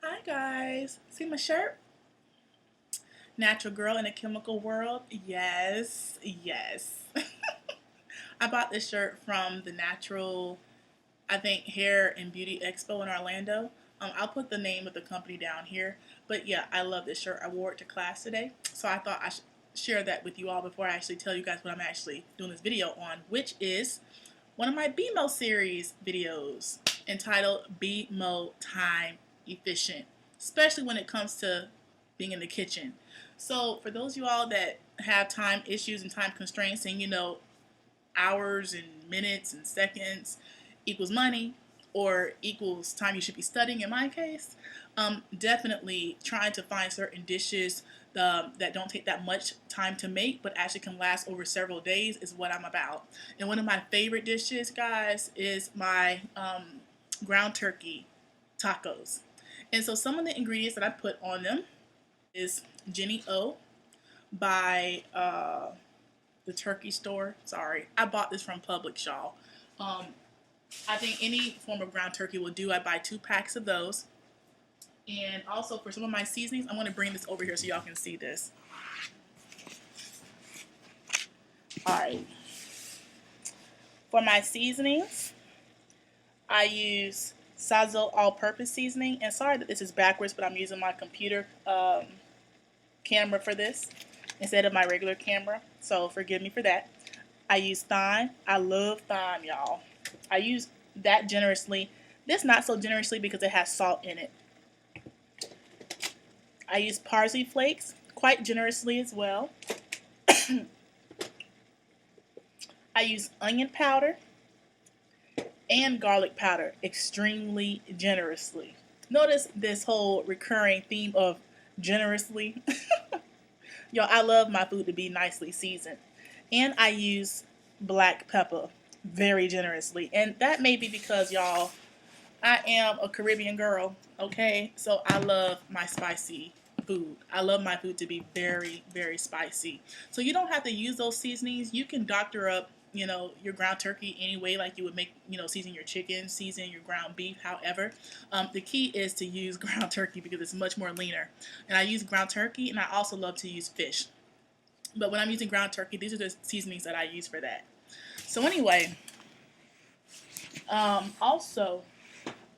Hi guys, see my shirt? Natural girl in a chemical world? Yes, yes. I bought this shirt from the Natural, I think, Hair and Beauty Expo in Orlando. I'll put the name of the company down here. But yeah, I love this shirt. I wore it to class today. So I thought I should share that with you all before I actually tell you guys what I'm actually doing this video on, which is one of my BMO series videos entitled BMO Time Efficient, especially when it comes to being in the kitchen. So for those of you all that have time issues and time constraints and hours and minutes and seconds equals money or equals time you should be studying in my case, definitely trying to find certain dishes that don't take that much time to make but actually can last over several days is what I'm about. And one of my favorite dishes, guys, is my ground turkey tacos. And so some of the ingredients that I put on them is Jenny O by the turkey store. Sorry, I bought this from Publix, y'all. I think any form of ground turkey will do. I buy 2 packs of those. And also for some of my seasonings, I'm going to bring this over here so y'all can see this. Alright. For my seasonings, I use Sazzo all-purpose seasoning. And sorry that this is backwards, but I'm using my computer camera for this instead of my regular camera. So forgive me for that. I use thyme. I love thyme, y'all. I use that generously. This not so generously because it has salt in it. I use parsley flakes quite generously as well. I use onion powder and garlic powder extremely generously. Notice this whole recurring theme of generously. Y'all, I love my food to be nicely seasoned. And I use black pepper very generously. And that may be because, y'all, I am a Caribbean girl, okay? So I love my spicy food. I love my food to be very, very spicy. So you don't have to use those seasonings. You can doctor up, your ground turkey anyway, like you would make, season your chicken, season your ground beef, however. The key is to use ground turkey because it's much more leaner. And I use ground turkey, and I also love to use fish. But when I'm using ground turkey, these are the seasonings that I use for that. So anyway, also,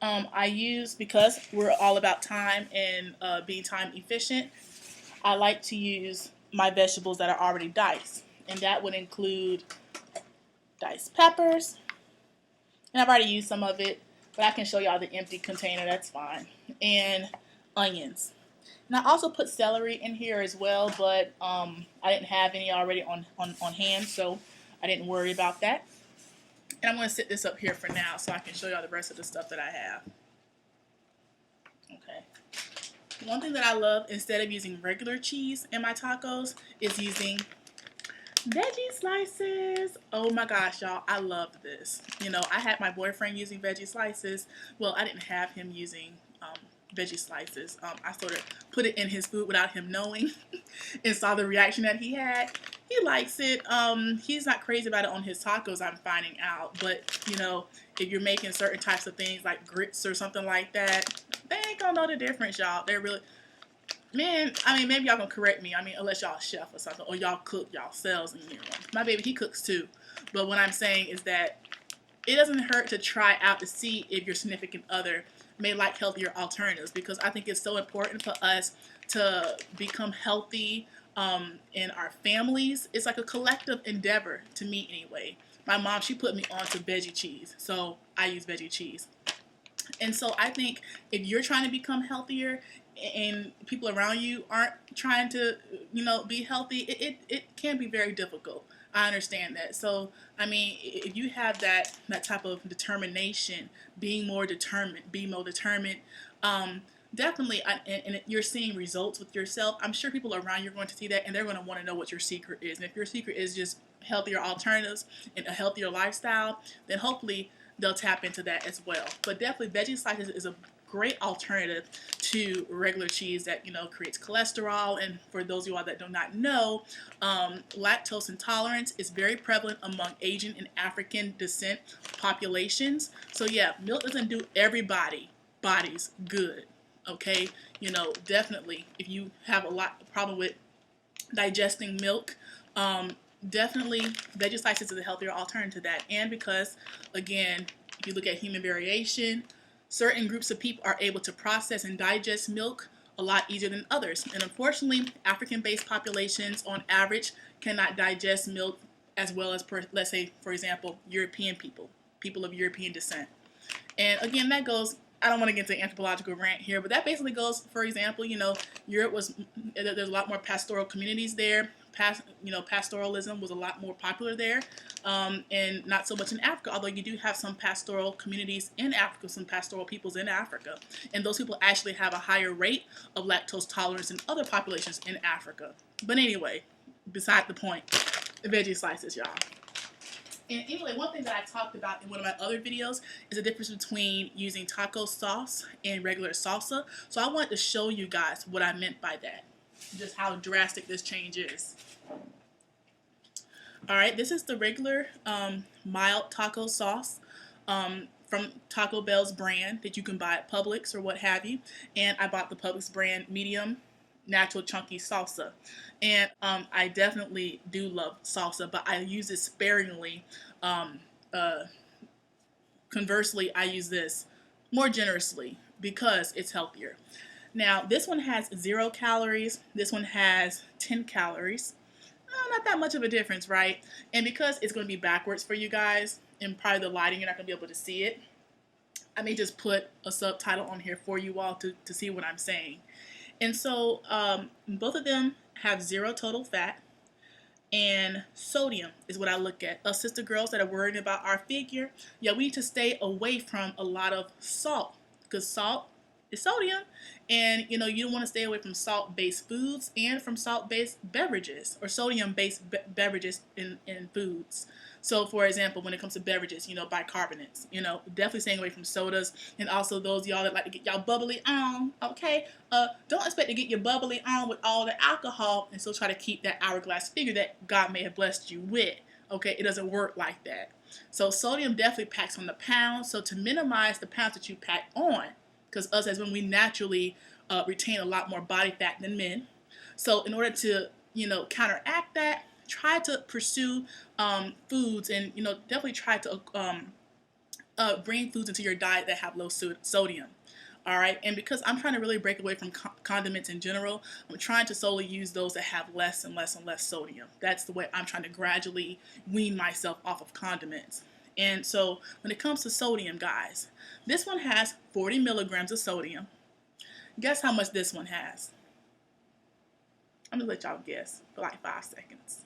I use, because we're all about time and being time efficient, I like to use my vegetables that are already diced. And that would include diced peppers. And I've already used some of it, but I can show y'all the empty container, that's fine. And onions. And I also put celery in here as well, but I didn't have any already on hand, so I didn't worry about that. And I'm going to sit this up here for now so I can show y'all the rest of the stuff that I have. Okay. One thing that I love, instead of using regular cheese in my tacos, is using veggie slices. Oh my gosh, y'all, I love this. I had my boyfriend using veggie slices. Well, I didn't have him using veggie slices. I sort of put it in his food without him knowing and saw the reaction that he had. He likes it. He's not crazy about it on his tacos, I'm finding out. But, if you're making certain types of things like grits or something like that, they ain't gonna know the difference, y'all. They're really... Man, maybe y'all gonna correct me. Unless y'all chef or something, or y'all cook y'all selves. My baby, he cooks too. But what I'm saying is that it doesn't hurt to try out to see if your significant other may like healthier alternatives, because I think it's so important for us to become healthy in our families. It's like a collective endeavor to me anyway. My mom, she put me on to veggie cheese, so I use veggie cheese. And so I think if you're trying to become healthier and people around you aren't trying to, be healthy, it can be very difficult. I understand that. So, I mean, if you have that type of determination, be more determined, definitely, and you're seeing results with yourself, I'm sure people around you are going to see that, and they're going to want to know what your secret is. And if your secret is just healthier alternatives and a healthier lifestyle, then hopefully they'll tap into that as well. But definitely, veggie slices is a great alternative to regular cheese that creates cholesterol. And for those of you all that do not know, lactose intolerance is very prevalent among Asian and African descent populations. So yeah, milk doesn't do everybody bodies good. Okay, definitely if you have a lot of problem with digesting milk, definitely veggie slices is a healthier alternative to that. And because, again, if you look at human variation, certain groups of people are able to process and digest milk a lot easier than others. And unfortunately, African-based populations on average cannot digest milk as well as, let's say, for example, European people of European descent. And again, that goes, I don't want to get into anthropological rant here, but that basically goes, for example, Europe there's a lot more pastoral communities there. Pastoralism was a lot more popular there, and not so much in Africa, although you do have some pastoral communities in Africa, some pastoral peoples in Africa. And those people actually have a higher rate of lactose tolerance than other populations in Africa. But anyway, beside the point, the veggie slices, y'all. And anyway, one thing that I talked about in one of my other videos is the difference between using taco sauce and regular salsa. So I wanted to show you guys what I meant by that, just how drastic this change is. Alright, this is the regular mild taco sauce from Taco Bell's brand that you can buy at Publix or what have you. And I bought the Publix brand medium natural chunky salsa. And I definitely do love salsa, but I use it sparingly. Conversely, I use this more generously because it's healthier. Now, this one has 0 calories. This one has 10 calories. Not that much of a difference, right? And because it's going to be backwards for you guys, and probably the lighting, you're not going to be able to see it, I may just put a subtitle on here for you all to see what I'm saying. And so both of them have 0 total fat, and sodium is what I look at. Us sister girls that are worried about our figure, yeah, we need to stay away from a lot of salt, because salt is sodium, and you don't want to stay away from salt-based foods and from salt-based beverages or sodium-based beverages in foods. So, for example, when it comes to beverages, bicarbonates, definitely staying away from sodas, and also those y'all that like to get y'all bubbly on, okay? Don't expect to get your bubbly on with all the alcohol and still try to keep that hourglass figure that God may have blessed you with, okay? It doesn't work like that. So, sodium definitely packs on the pounds. So, to minimize the pounds that you pack on, because us as women, we naturally retain a lot more body fat than men. So, in order to, counteract that, try to pursue foods and definitely try to bring foods into your diet that have low sodium. All right, and because I'm trying to really break away from condiments in general, I'm trying to solely use those that have less and less and less sodium. That's the way I'm trying to gradually wean myself off of condiments. And so when it comes to sodium, guys, this one has 40 milligrams of sodium. Guess how much this one has? I'm gonna let y'all guess for like 5 seconds.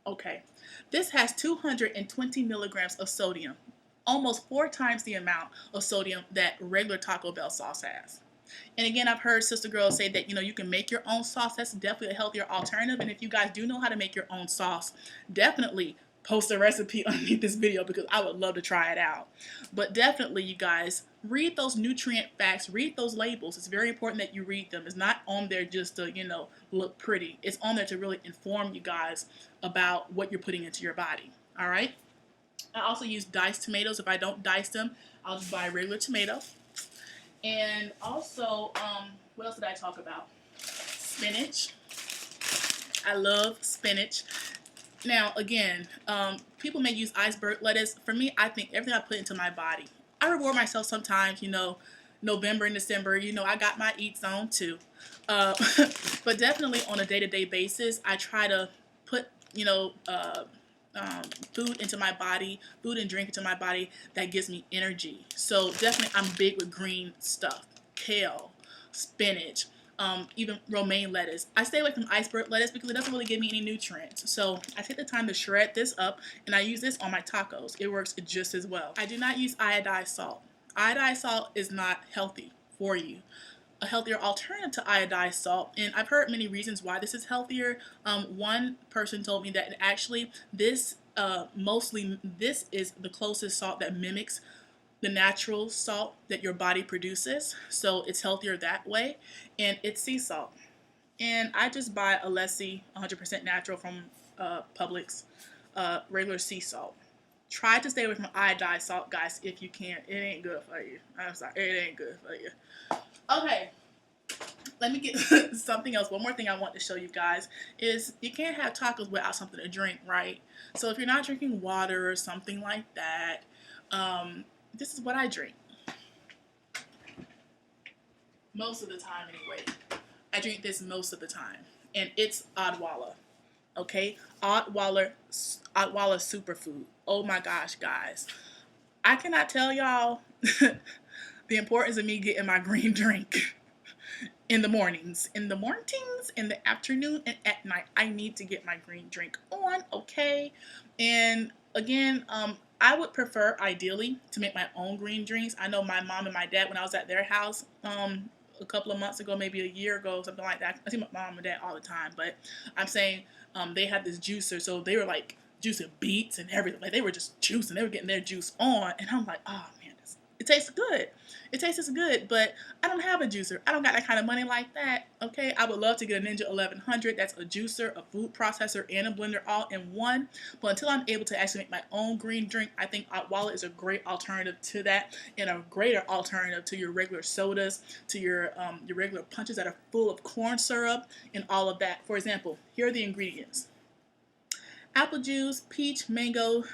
Okay, this has 220 milligrams of sodium, almost 4 times the amount of sodium that regular Taco Bell sauce has. And again, I've heard sister girls say that, you can make your own sauce. That's definitely a healthier alternative. And if you guys do know how to make your own sauce, definitely post a recipe underneath this video because I would love to try it out. But definitely, you guys, read those nutrient facts, read those labels. It's very important that you read them. It's not on there just to, look pretty. It's on there to really inform you guys about what you're putting into your body. All right? I also use diced tomatoes. If I don't dice them, I'll just buy a regular tomato. And also, what else did I talk about? Spinach. I love spinach. Now, again, people may use iceberg lettuce. For me, I think everything I put into my body, I reward myself sometimes, you know, November and December, you know, I got my eats on too. Uh, but definitely on a day-to-day basis, I try to put, you know, food into my body, food and drink into my body that gives me energy. So definitely I'm big with green stuff, kale, spinach, even romaine lettuce. I stay away from iceberg lettuce because it doesn't really give me any nutrients. So I take the time to shred this up and I use this on my tacos. It works just as well. I do not use iodized salt. Iodized salt is not healthy for you. A healthier alternative to iodized salt, and I've heard many reasons why this is healthier. One person told me that actually this this is the closest salt that mimics the natural salt that your body produces, so it's healthier that way, and it's sea salt. And I just buy a Lessie 100% natural from Publix, regular sea salt. Try to stay away from iodized salt, guys, if you can. It ain't good for you. I'm sorry, it ain't good for you. Okay, let me get something else. One more thing I want to show you guys is you can't have tacos without something to drink, right? So if you're not drinking water or something like that, this is what I drink. Most of the time, anyway. I drink this most of the time, and it's Odwalla. Okay, Odwalla superfood. Oh my gosh, guys! I cannot tell y'all the importance of me getting my green drink in the mornings, in the afternoon, and at night. I need to get my green drink on, okay? And again, I would prefer ideally to make my own green drinks. I know my mom and my dad, when I was at their house, a couple of months ago, maybe a year ago, something like that. I see my mom and dad all the time, but I'm saying they had this juicer, so they were like juicing beets and everything. Like they were just juicing, they were getting their juice on, and I'm like, oh man, it tastes good. It tastes good, but I don't have a juicer. I don't got that kind of money like that. Okay, I would love to get a Ninja 1100. That's a juicer, a food processor, and a blender all in one. But until I'm able to actually make my own green drink, I think Odwalla is a great alternative to that, and a greater alternative to your regular sodas, to your regular punches that are full of corn syrup and all of that. For example, here are the ingredients: apple juice, peach, mango,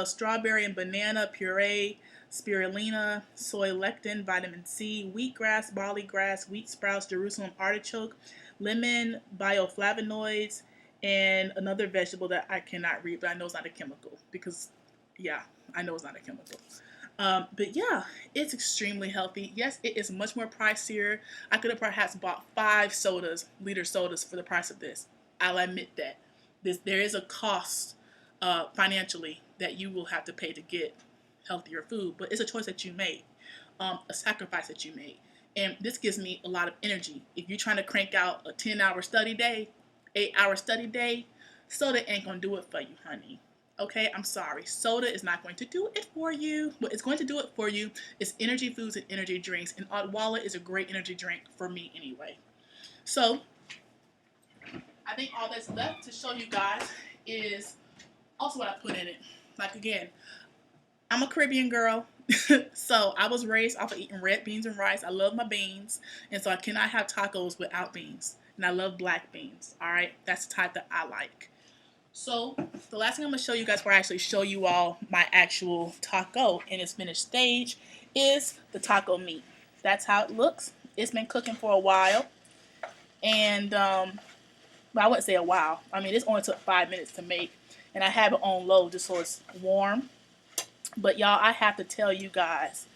strawberry and banana puree, spirulina, soy lectin, vitamin C, wheatgrass, barley grass, wheat sprouts, Jerusalem artichoke, lemon, bioflavonoids, and another vegetable that I cannot read, but I know it's not a chemical because, yeah, I know it's not a chemical. But yeah, it's extremely healthy. Yes, it is much more pricier. I could have perhaps bought 5 liter sodas for the price of this. I'll admit that. There is a cost financially that you will have to pay to get healthier food, but it's a choice that you made, a sacrifice that you made. And this gives me a lot of energy. If you're trying to crank out a 10-hour study day, 8-hour study day, soda ain't gonna do it for you, honey. Okay, I'm sorry. Soda is not going to do it for you. What is going to do it for you is energy foods and energy drinks. And Odwalla is a great energy drink for me anyway. So I think all that's left to show you guys is also what I put in it. Like again, I'm a Caribbean girl, so I was raised off of eating red beans and rice. I love my beans, and so I cannot have tacos without beans. And I love black beans, all right? That's the type that I like. So the last thing I'm going to show you guys, before I actually show you all my actual taco in its finished stage, is the taco meat. That's how it looks. It's been cooking for a while, and but I wouldn't say a while. I mean, this only took 5 minutes to make, and I have it on low just so it's warm. But y'all, I have to tell you guys,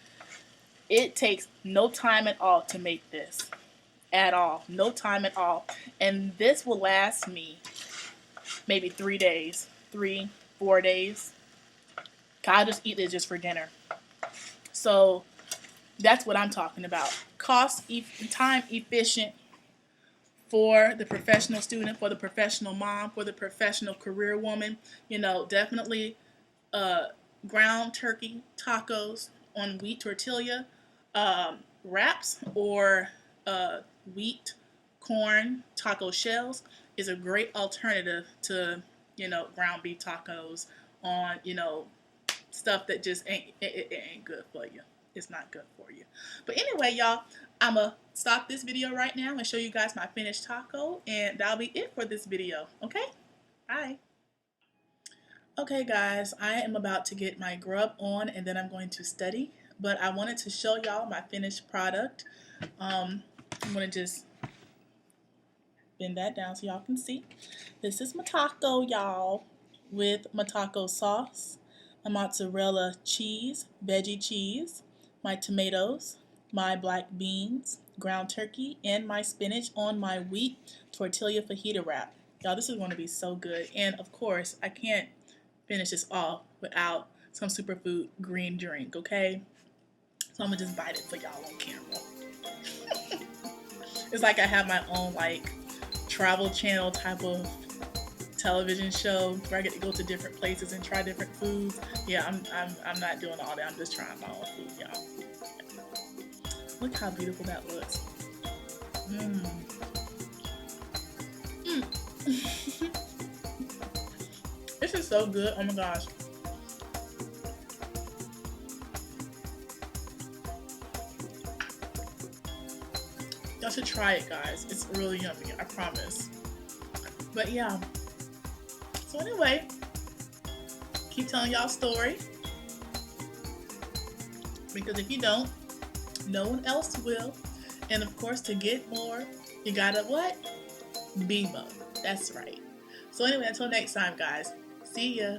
it takes no time at all to make this. At all. No time at all. And this will last me maybe 3 days. 3, 4 days. I'll just eat this just for dinner. So that's what I'm talking about. Time efficient for the professional student, for the professional mom, for the professional career woman. You know, definitely ground turkey tacos on wheat tortilla wraps, or wheat corn taco shells is a great alternative to, you know, ground beef tacos on, you know, stuff that just it ain't good for you. It's not good for you. But anyway, y'all, I'm gonna stop this video right now and show you guys my finished taco, and that'll be it for this video. Okay, bye. Okay, guys, I am about to get my grub on and then I'm going to study. But I wanted to show y'all my finished product. I'm going to just bend that down so y'all can see. This is my taco, y'all, with my taco sauce, a mozzarella cheese, veggie cheese, my tomatoes, my black beans, ground turkey, and my spinach on my wheat tortilla fajita wrap. Y'all, this is going to be so good. And of course, I can't finish this off without some superfood green drink, okay? So I'm gonna just bite it for y'all on camera. It's like I have my own like travel channel type of television show where I get to go to different places and try different foods. Yeah, I'm not doing all that. I'm just trying my own food, y'all. Look how beautiful that looks. Mmm. Mm. This is so good. Oh my gosh. Y'all should try it, guys. It's really yummy, I promise. But yeah. So anyway, keep telling y'all story. Because if you don't, no one else will. And of course, to get more, you gotta what? Be more. That's right. So anyway, until next time, guys. See ya.